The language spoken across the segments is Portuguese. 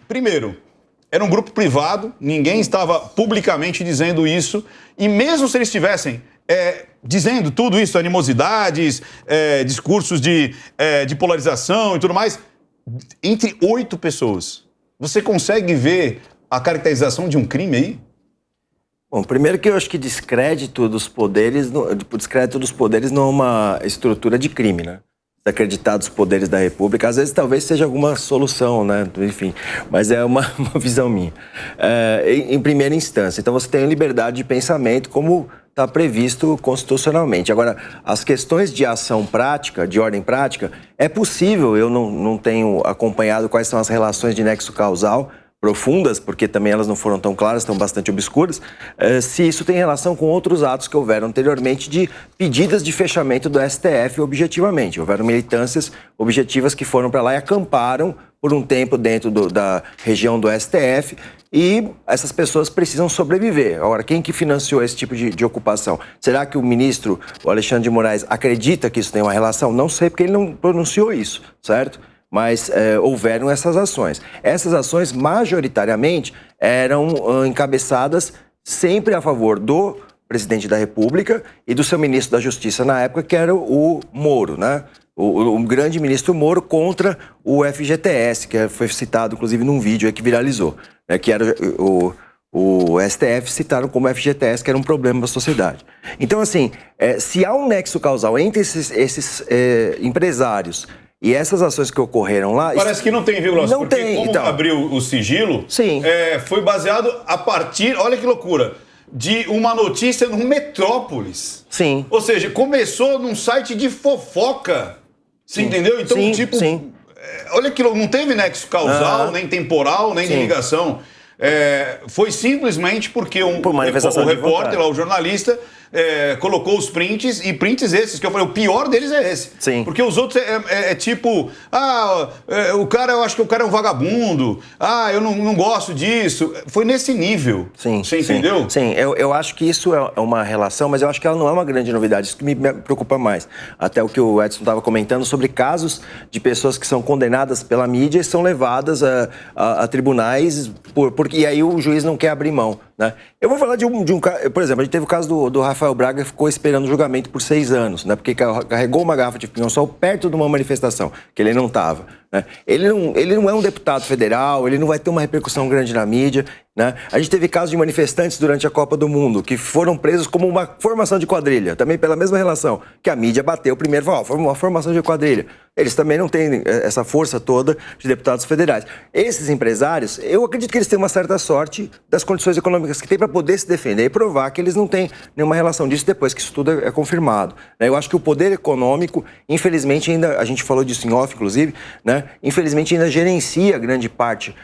primeiro, era um grupo privado, ninguém estava publicamente dizendo isso, e mesmo se eles estivessem dizendo tudo isso, animosidades, discursos de polarização e tudo mais, entre 8 pessoas, você consegue ver a caracterização de um crime aí? Bom, primeiro que eu acho que descrédito dos poderes não é uma estrutura de crime, né? Desacreditar dos poderes da República, às vezes talvez seja alguma solução, né? Enfim, mas é uma visão minha. Em primeira instância, então você tem liberdade de pensamento como está previsto constitucionalmente. Agora, as questões de ação prática, de ordem prática, é possível, eu não tenho acompanhado quais são as relações de nexo causal profundas, porque também elas não foram tão claras, estão bastante obscuras, se isso tem relação com outros atos que houveram anteriormente de pedidas de fechamento do STF objetivamente. Houveram militâncias objetivas que foram para lá e acamparam por um tempo dentro da região do STF e essas pessoas precisam sobreviver. Agora, quem que financiou esse tipo de ocupação? Será que o ministro, o Alexandre de Moraes, acredita que isso tem uma relação? Não sei, porque ele não pronunciou isso, certo? Mas houveram essas ações. Essas ações, majoritariamente, eram encabeçadas sempre a favor do presidente da República e do seu ministro da Justiça na época, que era o Moro, né? O grande ministro Moro contra o FGTS, que foi citado, inclusive, num vídeo aí que viralizou, né? Que era o STF citaram como FGTS, que era um problema da sociedade. Então, assim, se há um nexo causal entre esses empresários e essas ações que ocorreram lá... Parece que não tem, viu, Glaucio? Não porque tem, como então. abriu o sigilo, Sim. Foi baseado a partir, olha que loucura, de uma notícia no Metrópolis. Sim. Ou seja, começou num site de fofoca. Você entendeu? Então, sim, tipo... Sim. Olha que não teve nexo causal, nem temporal, nem de ligação. Foi simplesmente porque o repórter, lá, o jornalista, colocou os prints, e prints esses, que eu falei, o pior deles é esse. Sim. Porque os outros tipo, eu acho que o cara é um vagabundo, eu não gosto disso. Foi nesse nível. Sim. Você entendeu? Sim, eu acho que isso é uma relação, mas eu acho que ela não é uma grande novidade, isso que me preocupa mais. Até o que o Edson estava comentando sobre casos de pessoas que são condenadas pela mídia e são levadas a tribunais, e aí o juiz não quer abrir mão, né? Eu vou falar de um caso, por exemplo, a gente teve o caso do Rafael Braga, que ficou esperando o julgamento por 6 anos, né? Porque carregou uma garrafa de pinhão-sol perto de uma manifestação, que ele não estava, né? Ele não é um deputado federal, ele não vai ter uma repercussão grande na mídia, né? A gente teve casos de manifestantes durante a Copa do Mundo que foram presos como uma formação de quadrilha, também pela mesma relação, que a mídia bateu primeiro e falou, foi uma formação de quadrilha. Eles também não têm essa força toda de deputados federais. Esses empresários, eu acredito que eles têm uma certa sorte das condições econômicas que têm para poder se defender e provar que eles não têm nenhuma relação disso depois que isso tudo é confirmado, né? Eu acho que o poder econômico, infelizmente, ainda, a gente falou disso em off, inclusive, né? Infelizmente ainda gerencia grande parte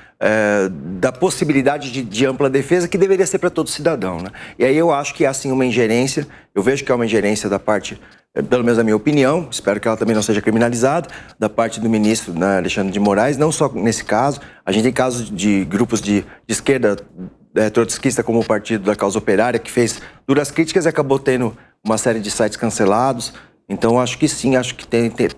da possibilidade de ampla defesa que deveria ser para todo cidadão, né? E aí eu acho que há sim uma ingerência, eu vejo que há uma ingerência da parte, pelo menos na minha opinião, espero que ela também não seja criminalizada, da parte do ministro, né, Alexandre de Moraes, não só nesse caso, a gente tem casos de grupos de esquerda trotskista como o Partido da Causa Operária, que fez duras críticas e acabou tendo uma série de sites cancelados. Então acho que sim, acho que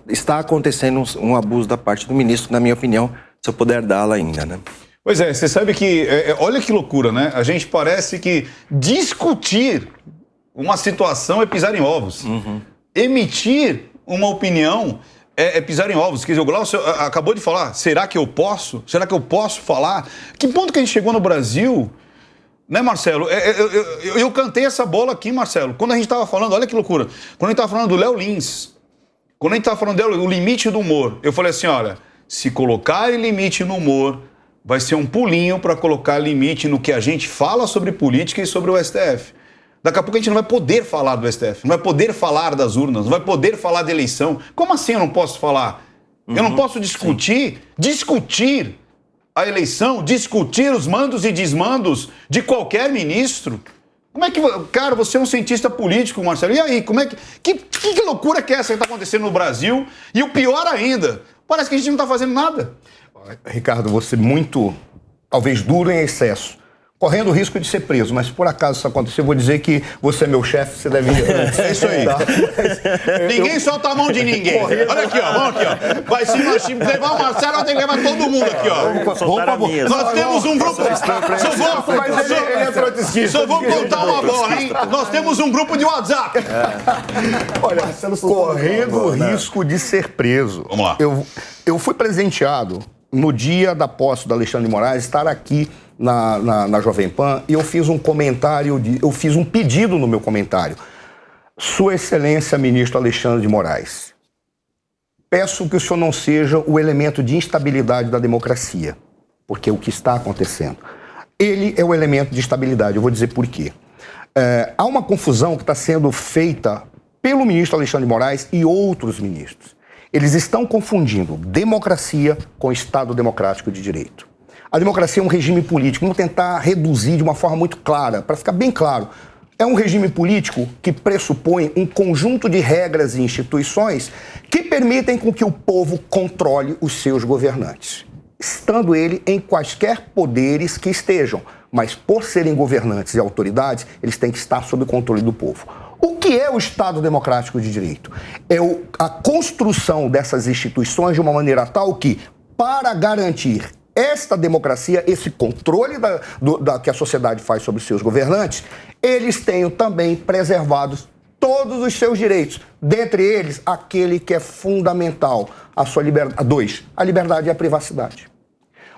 está acontecendo um abuso da parte do ministro, na minha opinião, se eu puder dá-la ainda, né? Pois é, você sabe que, olha que loucura, né? A gente parece que discutir uma situação é pisar em ovos. Uhum. Emitir uma opinião é pisar em ovos. Quer dizer, o Glaucio acabou de falar, será que eu posso? Será que eu posso falar? Que ponto que a gente chegou no Brasil, né, Marcelo? Eu cantei essa bola aqui, Marcelo, quando a gente estava falando, olha que loucura, quando a gente estava falando do Léo Lins, quando a gente estava falando do limite do humor, eu falei assim, olha, se colocar limite no humor, vai ser um pulinho para colocar limite no que a gente fala sobre política e sobre o STF. Daqui a pouco a gente não vai poder falar do STF, não vai poder falar das urnas, não vai poder falar da eleição. Como assim eu não posso falar? Eu não posso discutir a eleição, discutir os mandos e desmandos de qualquer ministro? Como é que... Cara, você é um cientista político, Marcelo. E aí, como é que... Que loucura que é essa que está acontecendo no Brasil? E o pior ainda, parece que a gente não está fazendo nada. Ricardo, você muito, talvez duro em excesso. correndo o risco de ser preso, mas se por acaso isso acontecer, eu vou dizer que você é meu chefe, você deve ir antes. É isso aí. Tá? Ninguém solta a mão de ninguém. Olha aqui, ó, vamos aqui, ó. Vai se levar o Marcelo, tem que levar todo mundo aqui, ó. Nós temos um grupo... Só vou contar uma bola, hein? Nós temos um grupo de WhatsApp. Olha, correndo o risco de ser preso. Vamos lá. Eu fui presenteado no dia da posse do Alexandre de Moraes, estar aqui na Jovem Pan, e eu fiz um comentário, eu fiz um pedido no meu comentário. Sua Excelência, ministro Alexandre de Moraes, peço que o senhor não seja o elemento de instabilidade da democracia, porque é o que está acontecendo. Ele é o elemento de estabilidade, eu vou dizer por quê. Há uma confusão que está sendo feita pelo ministro Alexandre de Moraes e outros ministros. Eles estão confundindo democracia com Estado democrático de direito. A democracia é um regime político. Vamos tentar reduzir de uma forma muito clara, para ficar bem claro. É um regime político que pressupõe um conjunto de regras e instituições que permitem com que o povo controle os seus governantes, estando ele em quaisquer poderes que estejam. Mas por serem governantes e autoridades, eles têm que estar sob o controle do povo. O que é o Estado democrático de direito? É a construção dessas instituições de uma maneira tal que, para garantir esta democracia, esse controle que a sociedade faz sobre os seus governantes, eles tenham também preservados todos os seus direitos, dentre eles aquele que é fundamental, a sua liberdade. 2, a liberdade e a privacidade.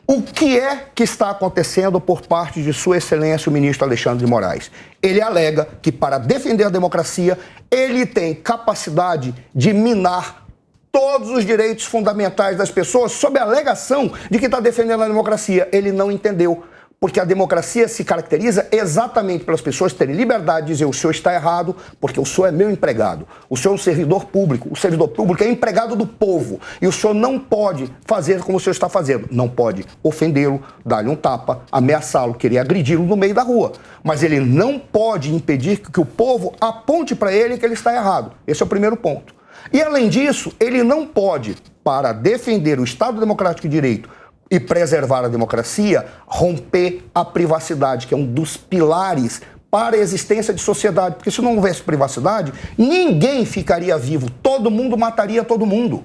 O que é que está acontecendo por parte de Sua Excelência, o ministro Alexandre de Moraes? Ele alega que, para defender a democracia, ele tem capacidade de minar todos os direitos fundamentais das pessoas sob a alegação de que está defendendo a democracia. Ele não entendeu, porque a democracia se caracteriza exatamente pelas pessoas terem liberdade de dizer: o senhor está errado, porque o senhor é meu empregado. O senhor é um servidor público. O servidor público é empregado do povo. E o senhor não pode fazer como o senhor está fazendo. Não pode ofendê-lo, dar-lhe um tapa, ameaçá-lo, querer agredi-lo no meio da rua. Mas ele não pode impedir que o povo aponte para ele que ele está errado. Esse é o primeiro ponto. E, além disso, ele não pode, para defender o Estado Democrático de Direito e preservar a democracia, romper a privacidade, que é um dos pilares para a existência de sociedade. Porque se não houvesse privacidade, ninguém ficaria vivo. Todo mundo mataria todo mundo.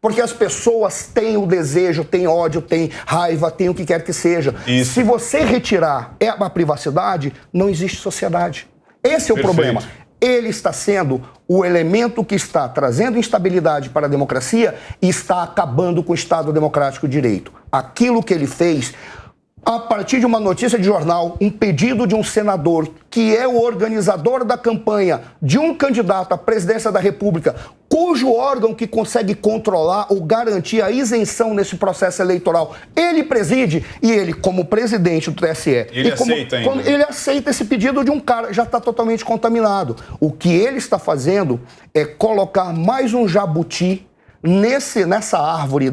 Porque as pessoas têm o desejo, têm ódio, têm raiva, têm o que quer que seja. Isso. Se você retirar a privacidade, não existe sociedade. Esse é o problema. Ele está sendo o elemento que está trazendo instabilidade para a democracia e está acabando com o Estado Democrático de Direito. Aquilo que ele fez, a partir de uma notícia de jornal, um pedido de um senador, que é o organizador da campanha de um candidato à presidência da República, cujo órgão que consegue controlar ou garantir a isenção nesse processo eleitoral, ele preside, e ele, como presidente do TSE... Ele aceita esse pedido de um cara que já está totalmente contaminado. O que ele está fazendo é colocar mais um jabuti nessa árvore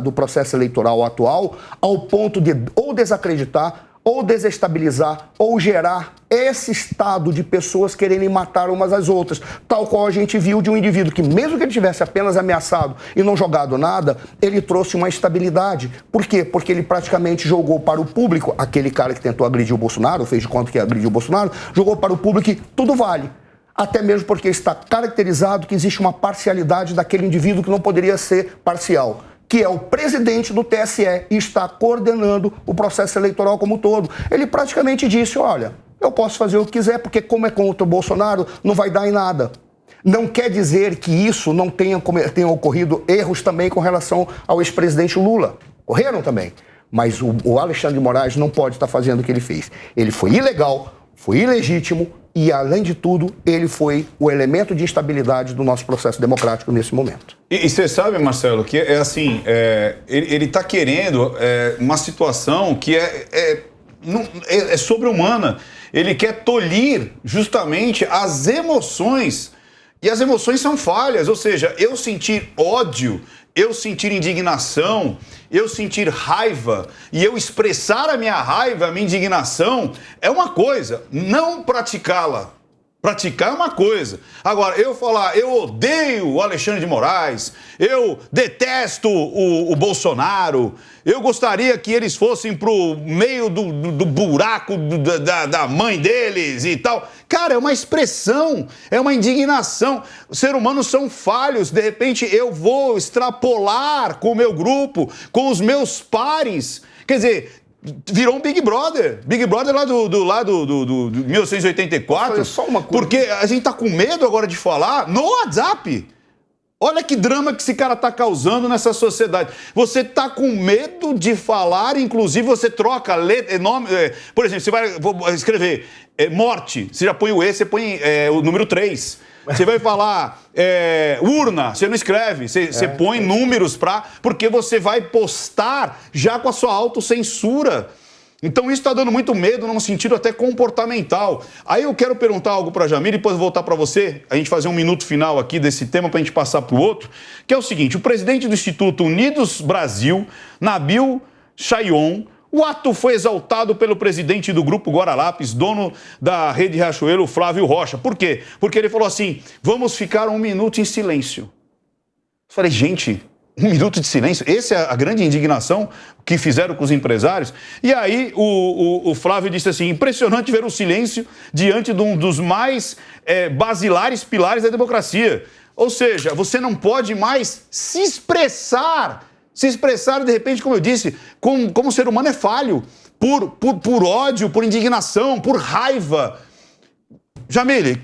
do processo eleitoral atual, ao ponto de ou desacreditar, ou desestabilizar, ou gerar esse estado de pessoas quererem matar umas às outras, tal qual a gente viu de um indivíduo que, mesmo que ele tivesse apenas ameaçado e não jogado nada, ele trouxe uma estabilidade. Por quê? Porque ele praticamente jogou para o público, aquele cara que tentou agredir o Bolsonaro, fez de conta que agrediu o Bolsonaro, jogou para o público que tudo vale. Até mesmo porque está caracterizado que existe uma parcialidade daquele indivíduo que não poderia ser parcial, que é o presidente do TSE e está coordenando o processo eleitoral como um todo. Ele praticamente disse: olha, eu posso fazer o que quiser, porque como é contra o Bolsonaro, não vai dar em nada. Não quer dizer que isso não tenha ocorrido erros também com relação ao ex-presidente Lula. Ocorreram também. Mas o Alexandre de Moraes não pode estar fazendo o que ele fez. Ele foi ilegal, foi ilegítimo e, além de tudo, ele foi o elemento de instabilidade do nosso processo democrático nesse momento. E você sabe, Marcelo, que é assim, ele está querendo uma situação que é sobre-humana. Ele quer tolir justamente as emoções, e as emoções são falhas, ou seja, eu sentir ódio, eu sentir indignação, eu sentir raiva e eu expressar a minha raiva, a minha indignação, é uma coisa. Não praticá-la Praticar é uma coisa. Agora, eu falar, eu odeio o Alexandre de Moraes, eu detesto o Bolsonaro, eu gostaria que eles fossem pro meio do buraco da mãe deles e tal. Cara, é uma expressão, é uma indignação. Os seres humanos são falhos. De repente, eu vou extrapolar com o meu grupo, com os meus pares. Quer dizer, virou um Big Brother. Big Brother lá do 1984. Só uma coisa. Porque a gente tá com medo agora de falar no WhatsApp. Olha que drama que esse cara tá causando nessa sociedade. Você tá com medo de falar, inclusive você troca nome. Por exemplo, você vai escrever morte, você já põe o E, você põe o número 3. Você vai falar urna, você não escreve, você põe números porque você vai postar já com a sua autocensura. Então isso está dando muito medo num sentido até comportamental. Aí eu quero perguntar algo para a Jamile e depois voltar para você, a gente fazer um minuto final aqui desse tema para a gente passar para o outro, que é o seguinte: o presidente do Instituto Unidos Brasil, Nabil Chayon, o ato foi exaltado pelo presidente do Grupo Guararapes, dono da Rede Riachuelo, Flávio Rocha. Por quê? Porque ele falou assim, vamos ficar 1 minuto em silêncio. Eu falei, gente, 1 minuto de silêncio? Essa é a grande indignação que fizeram com os empresários. E aí o Flávio disse assim, impressionante ver o silêncio diante de um dos mais basilares pilares da democracia. Ou seja, você não pode mais se expressar, de repente, como eu disse, como o ser humano é falho, por ódio, por indignação, por raiva. Jamile,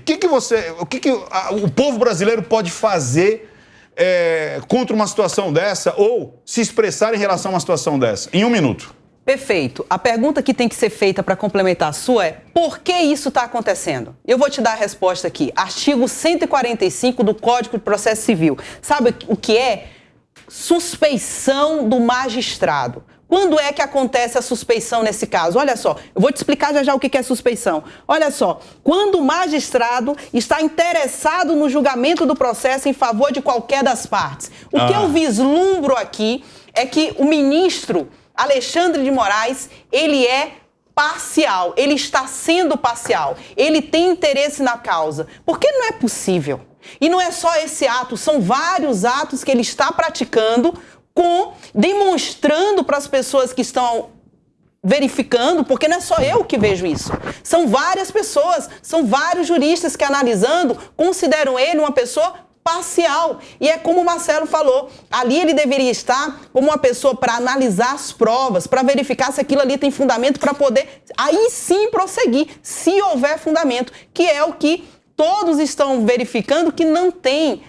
o que o povo brasileiro pode fazer contra uma situação dessa ou se expressar em relação a uma situação dessa? Em 1 minuto. Perfeito. A pergunta que tem que ser feita para complementar a sua é: por que isso está acontecendo? Eu vou te dar a resposta aqui. Artigo 145 do Código de Processo Civil. Sabe o que é? Suspeição do magistrado. Quando é que acontece a suspeição nesse caso? Olha só, eu vou te explicar já o que é suspeição. Olha só, quando o magistrado está interessado no julgamento do processo em favor de qualquer das partes. O que eu vislumbro aqui é que o ministro Alexandre de Moraes, ele é parcial, ele está sendo parcial, ele tem interesse na causa. Porque não é possível. E não é só esse ato, são vários atos que ele está praticando, demonstrando para as pessoas que estão verificando, porque não é só eu que vejo isso. São várias pessoas, são vários juristas que, analisando, consideram ele uma pessoa parcial. E é como o Marcelo falou, ali ele deveria estar como uma pessoa para analisar as provas, para verificar se aquilo ali tem fundamento, para poder aí sim prosseguir, se houver fundamento, que é o que todos estão verificando que não tem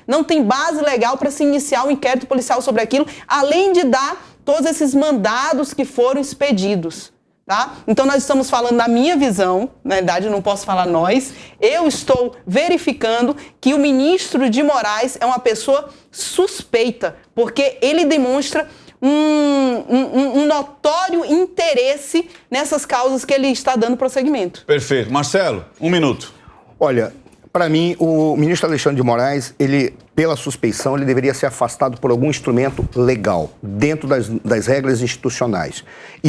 base legal para se iniciar um inquérito policial sobre aquilo, além de dar todos esses mandados que foram expedidos, tá? Então nós estamos falando na minha visão, na verdade eu não posso falar nós, eu estou verificando que o ministro de Moraes é uma pessoa suspeita, porque ele demonstra um notório interesse nessas causas que ele está dando prosseguimento. Perfeito. Marcelo, 1 minuto. Olha, para mim, o ministro Alexandre de Moraes, ele, pela suspeição, ele deveria ser afastado por algum instrumento legal, dentro das regras institucionais.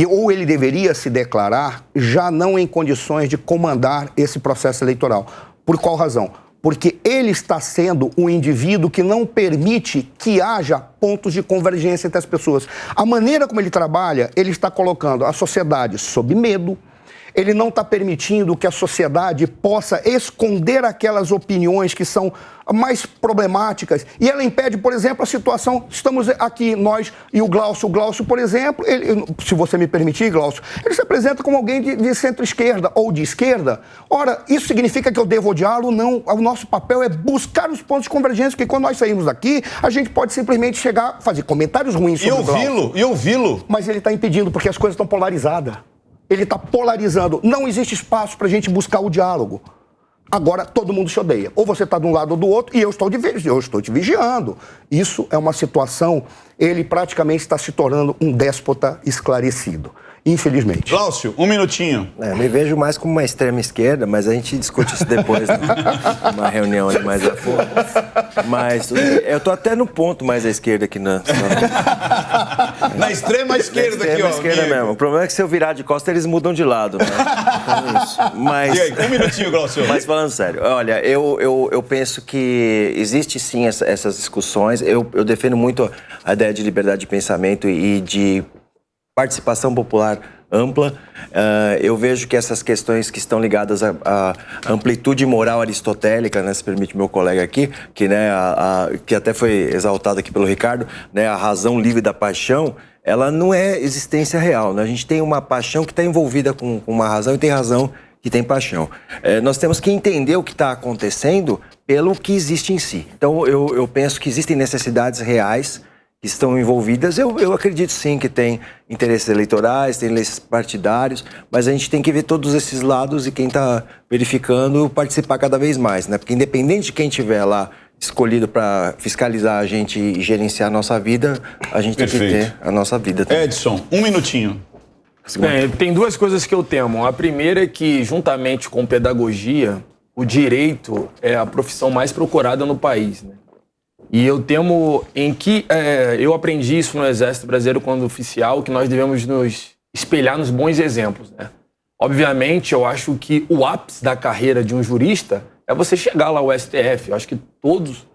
Ou ele deveria se declarar já não em condições de comandar esse processo eleitoral. Por qual razão? Porque ele está sendo um indivíduo que não permite que haja pontos de convergência entre as pessoas. A maneira como ele trabalha, ele está colocando a sociedade sob medo. Ele não está permitindo que a sociedade possa esconder aquelas opiniões que são mais problemáticas. E ela impede, por exemplo, a situação... Estamos aqui, nós e o Glaucio. O Glaucio, por exemplo, se você me permitir, Glaucio, ele se apresenta como alguém de centro-esquerda ou de esquerda. Ora, isso significa que eu devo odiá-lo? Não. O nosso papel é buscar os pontos de convergência, porque quando nós saímos daqui, a gente pode simplesmente chegar, fazer comentários ruins sobre o Glaucio. E ouvi-lo. Mas ele está impedindo, porque as coisas estão polarizadas. Ele está polarizando. Não existe espaço para a gente buscar o diálogo. Agora, todo mundo se odeia. Ou você está de um lado ou do outro, e eu estou te vigiando. Isso é uma situação, ele praticamente está se tornando um déspota esclarecido. infelizmente. Glaucio, um minutinho. Me vejo mais como uma extrema esquerda, mas a gente discute isso depois, né? Uma reunião ali mais a fundo. Mas eu tô até no ponto mais à esquerda aqui na Na extrema esquerda aqui, ó. esquerda amigo. mesmo. O problema é que se eu virar de costa, eles mudam de lado, né? Então, isso. Mas... E aí, um minutinho, Glaucio. Mas falando sério, olha, eu penso que existe sim essas discussões. Eu defendo muito a ideia de liberdade de pensamento e de participação popular ampla. Eu vejo que essas questões que estão ligadas à amplitude moral aristotélica, né, se permite meu colega aqui, que, né, que até foi exaltado aqui pelo Ricardo, né, a razão livre da paixão, ela não é existência real, né? A gente tem uma paixão que está envolvida com uma razão e tem razão que tem paixão. Nós temos que entender o que está acontecendo pelo que existe em si. Então, eu penso que existem necessidades reais que estão envolvidas. Eu acredito sim que tem interesses eleitorais, tem interesses partidários, mas a gente tem que ver todos esses lados e quem está verificando participar cada vez mais, né? Porque independente de quem estiver lá escolhido para fiscalizar a gente e gerenciar a nossa vida, a gente tem que ter a nossa vida também. Edson, um minutinho. Bem, tem duas coisas que eu temo. A primeira é que, juntamente com pedagogia, o direito é a profissão mais procurada no país, né? E eu temo em que... eu aprendi isso no Exército Brasileiro quando oficial, que nós devemos nos espelhar nos bons exemplos, né? Obviamente, eu acho que o ápice da carreira de um jurista é você chegar lá ao STF. Eu acho que todos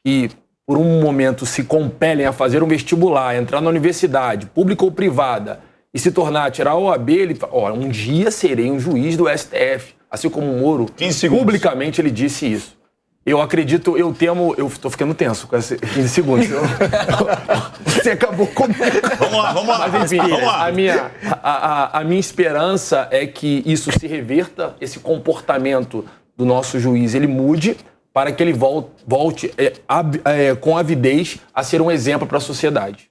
que, por um momento, se compelem a fazer um vestibular, entrar na universidade, pública ou privada, e se tornar, tirar a OAB, ele fala, um dia serei um juiz do STF. Assim como o Moro, 15 segundos. Publicamente ele disse isso. Eu acredito, eu temo... Eu tô ficando tenso com esses 15 segundos. Você acabou comigo. Vamos lá. Mas enfim, Vamos lá. a minha esperança é que isso se reverta, esse comportamento do nosso juiz, ele mude para que ele volte com avidez a ser um exemplo para a sociedade.